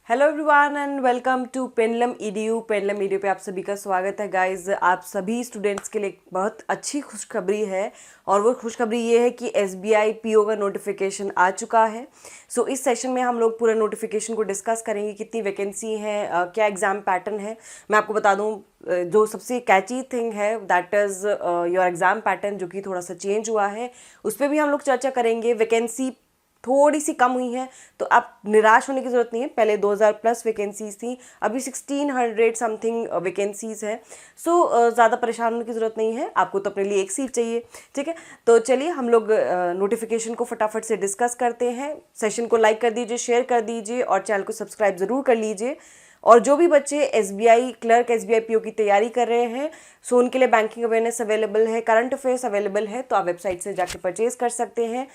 Hello everyone and welcome to Pendulum EDU. Pendulum EDU पे आप सभी का स्वागत है गाइस। आप सभी स्टूडेंट्स के लिए एक बहुत अच्छी खुशखबरी है और वो खुशखबरी ये है कि एसबीआई पीओ का नोटिफिकेशन आ चुका है। सो इस सेशन में हम लोग पूरा नोटिफिकेशन को डिस्कस करेंगे, कितनी वैकेंसी है, क्या एग्ज़ाम पैटर्न है। मैं आपको बता दूँ जो सबसे कैची थिंग है that is your exam pattern, जो कि थोड़ा सा चेंज हुआ है, उस पर भी हम लोग चर्चा करेंगे। वैकेंसी थोड़ी सी कम हुई है तो आप निराश होने की ज़रूरत नहीं है। पहले 2000 प्लस वैकेंसीज थी, अभी 1600 समथिंग वैकेंसीज है। सो ज़्यादा परेशान होने की ज़रूरत नहीं है। आपको तो अपने लिए एक सीट चाहिए, ठीक है। तो चलिए हम लोग नोटिफिकेशन को फटाफट से डिस्कस करते हैं। सेशन को लाइक कर दीजिए, शेयर कर दीजिए और चैनल को सब्सक्राइब ज़रूर कर लीजिए। और जो भी बच्चे एसबीआई क्लर्क, एसबीआई पीओ की तैयारी कर रहे हैं, सो उनके लिए बैंकिंग अवेयरनेस अवेलेबल है, करंट अफेयर्स अवेलेबल है, तो आप वेबसाइट से जाके परचेज कर सकते हैं।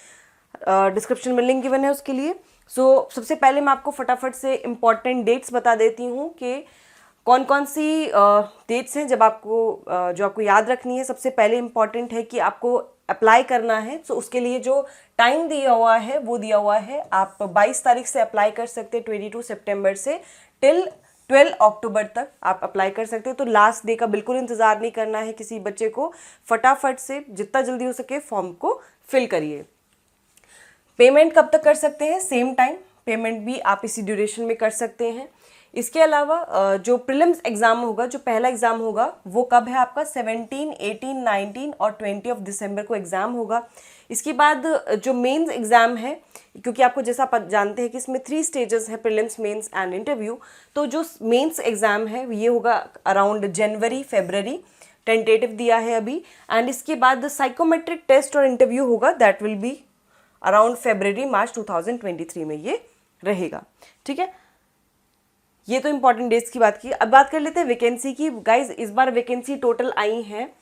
डिस्क्रिप्शन में लिंक गिवन है उसके लिए। सो सबसे पहले मैं आपको फटाफट से इम्पॉर्टेंट डेट्स बता देती हूँ कि कौन कौन सी डेट्स हैं जो आपको याद रखनी है। सबसे पहले इम्पॉर्टेंट है कि आपको अप्लाई करना है। सो उसके लिए जो टाइम दिया हुआ है वो दिया हुआ है, आप 22 तारीख से अप्लाई कर सकते हैं, 22 सितंबर से टिल 12 अक्टूबर तक आप अप्लाई कर सकते हैं। तो लास्ट डे का बिल्कुल इंतज़ार नहीं करना है किसी बच्चे को। फटाफट से जितना जल्दी हो सके फॉर्म को फिल करिए। पेमेंट कब तक कर सकते हैं? सेम टाइम पेमेंट भी आप इसी ड्यूरेशन में कर सकते हैं। इसके अलावा जो प्रीलिम्स एग्ज़ाम होगा, जो पहला एग्ज़ाम होगा, वो कब है आपका? 17, 18, 19 और 20 दिसंबर को एग्ज़ाम होगा। इसके बाद जो मेंस एग्ज़ाम है, क्योंकि आपको जैसा आप जानते हैं कि इसमें 3 स्टेजेस हैं, प्रीलिम्स, मेंस एंड इंटरव्यू। तो जो मेंस एग्ज़ाम है ये होगा अराउंड जनवरी फरवरी, टेंटेटिव दिया है अभी। एंड इसके बाद साइकोमेट्रिक टेस्ट और इंटरव्यू होगा, दैट विल बी अराउंड फरवरी मार्च 2023 में ये रहेगा, ठीक है। ये तो इंपॉर्टेंट डेट्स की बात की। अब बात कर लेते हैं वैकेंसी की। गाइज इस बार वैकेंसी टोटल आई हैं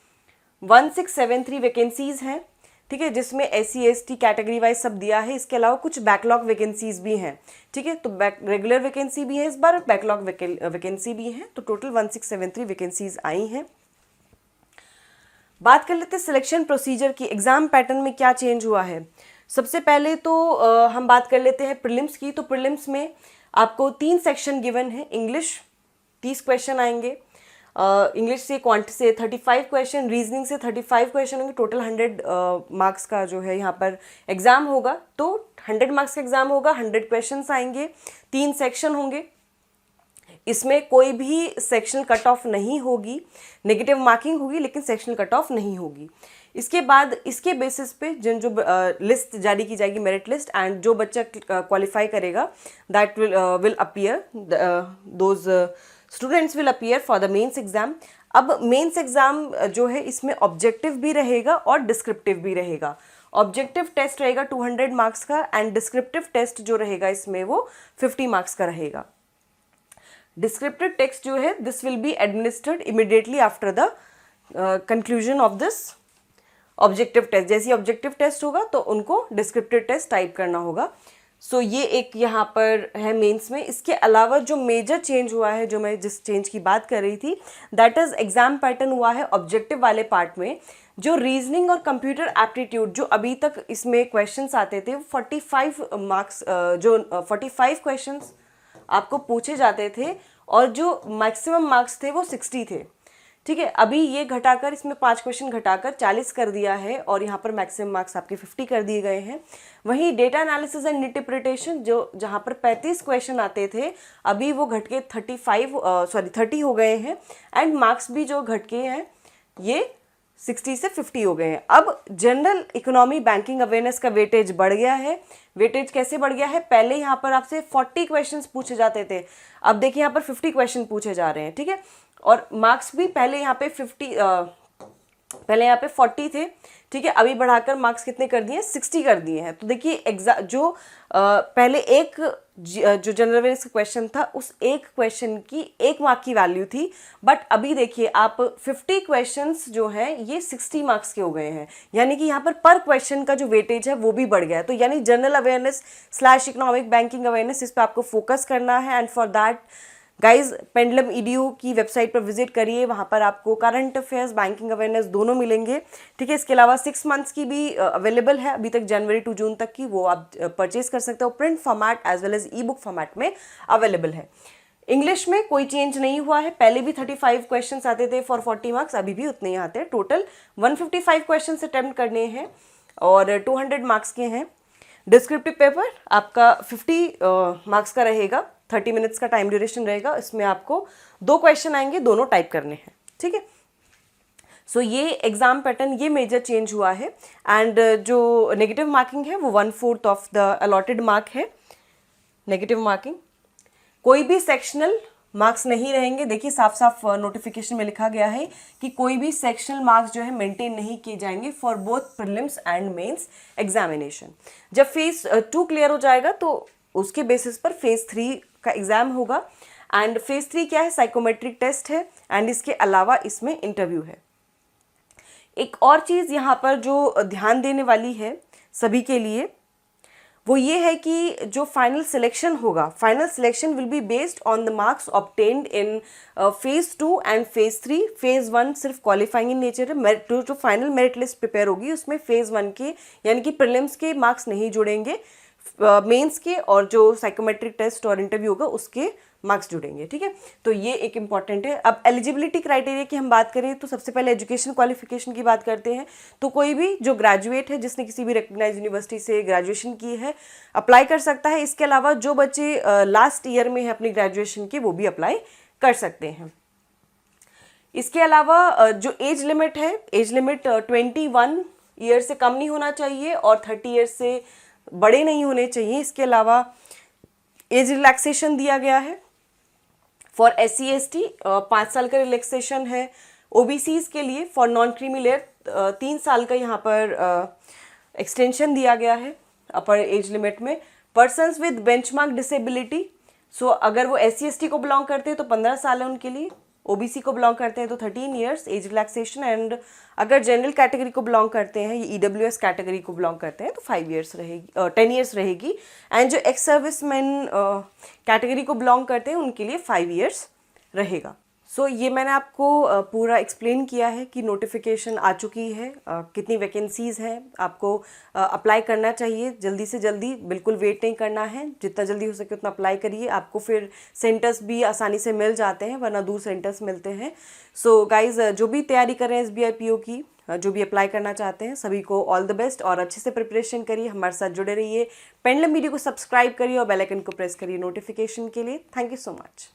1673 वैकेंसीज हैं, ठीक है, जिसमें SC ST कैटेगरी वाइज सब दिया है। इसके अलावा कुछ बैकलॉग वैकेंसीज भी हैं, ठीक है। तो रेगुलर वैकेंसी भी है इस बार, बैकलॉग वैकेंसी भी है। तो टोटल 1673 वैकेंसीज आई हैं। बात कर लेते हैं सिलेक्शन प्रोसीजर की, एग्जाम पैटर्न में क्या चेंज हुआ है। सबसे पहले तो हम बात कर लेते हैं प्रीलिम्स की। तो प्रीलिम्स में आपको 3 सेक्शन गिवन है। इंग्लिश 30 क्वेश्चन आएंगे, इंग्लिश से क्वांट से 35 क्वेश्चन, रीजनिंग से 35 क्वेश्चन होंगे। टोटल 100 मार्क्स का जो है यहाँ पर एग्ज़ाम होगा। तो 100 मार्क्स का एग्ज़ाम होगा, 100 क्वेश्चन आएंगे, 3 सेक्शन होंगे। इसमें कोई भी सेक्शनल कट ऑफ नहीं होगी, नेगेटिव मार्किंग होगी लेकिन सेक्शनल कट ऑफ नहीं होगी। इसके बाद इसके बेसिस पे जो लिस्ट जारी की जाएगी, मेरिट लिस्ट, एंड जो बच्चा क्वालिफाई करेगा that will appear, those students will appear for the mains exam. अब मेंस एग्जाम जो है इसमें ऑब्जेक्टिव भी रहेगा और डिस्क्रिप्टिव भी रहेगा। ऑब्जेक्टिव टेस्ट रहेगा 200 मार्क्स का एंड डिस्क्रिप्टिव टेस्ट जो रहेगा इसमें वो 50 मार्क्स का रहेगा। डिस्क्रिप्टिव टेक्स्ट जो है this will be administered immediately after the conclusion of this objective test. जैसे ऑब्जेक्टिव टेस्ट होगा तो उनको डिस्क्रिप्टिव टेस्ट टाइप करना होगा। सो ये एक यहाँ पर है मेंस में। इसके अलावा जो मेजर चेंज हुआ है, जो मैं जिस चेंज की बात कर रही थी, दैट इज़ एग्जाम पैटर्न हुआ है ऑब्जेक्टिव वाले पार्ट में। जो रीजनिंग और कंप्यूटर एप्टीट्यूड जो अभी तक इसमें क्वेश्चंस आते थे, 45 मार्क्स, जो 45 क्वेश्चंस आपको पूछे जाते थे और जो मैक्सिमम मार्क्स थे वो 60 थे, ठीक है। अभी ये घटाकर, इसमें 5 क्वेश्चन घटाकर 40 कर दिया है और यहाँ पर मैक्सिमम मार्क्स आपके 50 कर दिए गए हैं। वहीं डेटा एनालिसिस एंड इंटरप्रिटेशन जो जहाँ पर 35 क्वेश्चन आते थे, अभी वो घट के 30 हो गए हैं एंड मार्क्स भी जो घट के हैं ये 60 से 50 हो गए हैं। अब जनरल इकोनॉमी बैंकिंग अवेयरनेस का वेटेज बढ़ गया है। वेटेज कैसे बढ़ गया है? पहले यहाँ पर आपसे 40 क्वेश्चंस पूछे जाते थे, अब देखिए यहाँ पर 50 क्वेश्चन पूछे जा रहे हैं, ठीक है। और मार्क्स भी पहले यहाँ पे 40 थे, ठीक है, अभी बढ़ाकर मार्क्स कितने कर दिए हैं? 60 कर दिए हैं। तो देखिए जो पहले एक जो जनरल अवेयरनेस का क्वेश्चन था, उस एक क्वेश्चन की 1 मार्क की वैल्यू थी, बट अभी देखिए आप 50 क्वेश्चंस जो हैं ये 60 मार्क्स के हो गए हैं। यानी कि यहाँ पर क्वेश्चन का जो वेटेज है वो भी बढ़ गया है। तो यानी general awareness / economic banking awareness, इस पर आपको फोकस करना है and for that guys pendulum EDU की वेबसाइट पर विजिट करिए, वहाँ पर आपको करंट अफेयर्स, बैंकिंग अवेयरनेस दोनों मिलेंगे, ठीक है। इसके अलावा 6 मंथ्स की भी अवेलेबल है अभी तक, जनवरी टू जून तक की, वो आप परचेज कर सकते हो। Print format as well as e-book format में अवेलेबल है। इंग्लिश में कोई चेंज नहीं हुआ है, पहले भी 35 क्वेश्चंस आते थे फॉर 40 मार्क्स, अभी भी उतने ही आते हैं। टोटल 155 क्वेश्चंस अटेम्प्ट करने हैं और 200 मार्क्स के हैं। डिस्क्रिप्टिव पेपर आपका 50 मार्क्स का रहेगा, 30 मिनट्स का टाइम ड्यूरेशन रहेगा। इसमें आपको 2 क्वेश्चन आएंगे, दोनों टाइप करने हैं, ठीक है। सो ये एग्जाम पैटर्न, ये मेजर चेंज हुआ है। एंड जो नेगेटिव मार्किंग है वो 1/4 ऑफ द अलॉटेड मार्क है, नेगेटिव मार्किंग। कोई भी सेक्शनल मार्क्स नहीं रहेंगे। देखिए साफ साफ नोटिफिकेशन में लिखा गया है कि कोई भी सेक्शनल मार्क्स जो है मेंटेन नहीं किए जाएंगे for both prelims and mains examination. जब फेज 2 क्लियर हो जाएगा तो उसके बेसिस पर फेज 3 का एग्जाम होगा। एंड फेज 3 क्या है? साइकोमेट्रिक टेस्ट है एंड इसके अलावा इसमें इंटरव्यू है। एक और चीज़ यहाँ पर जो ध्यान देने वाली है सभी के लिए, वो ये है कि जो फाइनल सिलेक्शन होगा, final selection will be based on the marks obtained in phase 2 and phase 3। Phase 1 सिर्फ क्वालिफाइंग इन नेचर है। जो फाइनल मेरिट लिस्ट प्रिपेयर होगी उसमें फेज 1 के यानी कि प्रीलिम्स के मार्क्स नहीं जुड़ेंगे, मेंस के और जो साइकोमेट्रिक टेस्ट और इंटरव्यू होगा उसके मार्क्स जुड़ेंगे, ठीक है। तो ये एक इंपॉर्टेंट है। अब एलिजिबिलिटी क्राइटेरिया की हम बात करें तो सबसे पहले एजुकेशन क्वालिफिकेशन की बात करते हैं। तो कोई भी जो ग्रेजुएट है, जिसने किसी भी रिकग्नाइज यूनिवर्सिटी से ग्रेजुएशन की है, अप्लाई कर सकता है। इसके अलावा जो बच्चे लास्ट ईयर में है अपनी ग्रेजुएशन के, वो भी अप्लाई कर सकते हैं। इसके अलावा जो एज लिमिट है, एज लिमिट 21 ईयर से कम नहीं होना चाहिए और 30 ईयर से बड़े नहीं होने चाहिए। इसके अलावा एज रिलैक्सेशन दिया गया है फॉर SC ST 5 साल का रिलैक्सेशन है। OBCs के लिए फॉर नॉन क्रीमी लेयर 3 साल का यहाँ पर एक्सटेंशन दिया गया है अपर एज लिमिट में। पर्सन्स विद बेंचमार्क डिसेबिलिटी, सो अगर वो SC ST को बिलोंग करते हैं तो 15 साल है उनके लिए, OBC को बिलोंग करते हैं तो 13 ईयर्स एज रिलैक्सेशन, एंड अगर जनरल कैटेगरी को बिलोंग करते हैं, ये EWS कैटेगरी को बिलोंग करते हैं तो 5 ईयर्स रहेगी, 10 ईयर्स रहेगी। एंड जो एक्स सर्विसमैन कैटेगरी को बिलोंग करते हैं उनके लिए 5 ईयर्स रहेगा। सो ये मैंने आपको पूरा एक्सप्लेन किया है कि नोटिफिकेशन आ चुकी है, कितनी वैकेंसीज़ हैं, आपको अप्लाई करना चाहिए जल्दी से जल्दी, बिल्कुल वेट नहीं करना है, जितना जल्दी हो सके उतना अप्लाई करिए। आपको फिर सेंटर्स भी आसानी से मिल जाते हैं, वरना दूर सेंटर्स मिलते हैं। सो गाइज, जो भी तैयारी कर रहे हैं SBI PO की, जो भी अप्लाई करना चाहते हैं, सभी को ऑल द बेस्ट और अच्छे से प्रिपरेशन करिए, हमारे साथ जुड़े रहिए। पेंडलम मीडिया को सब्सक्राइब करिए और बेल आइकन को प्रेस करिए नोटिफिकेशन के लिए। Thank you so much.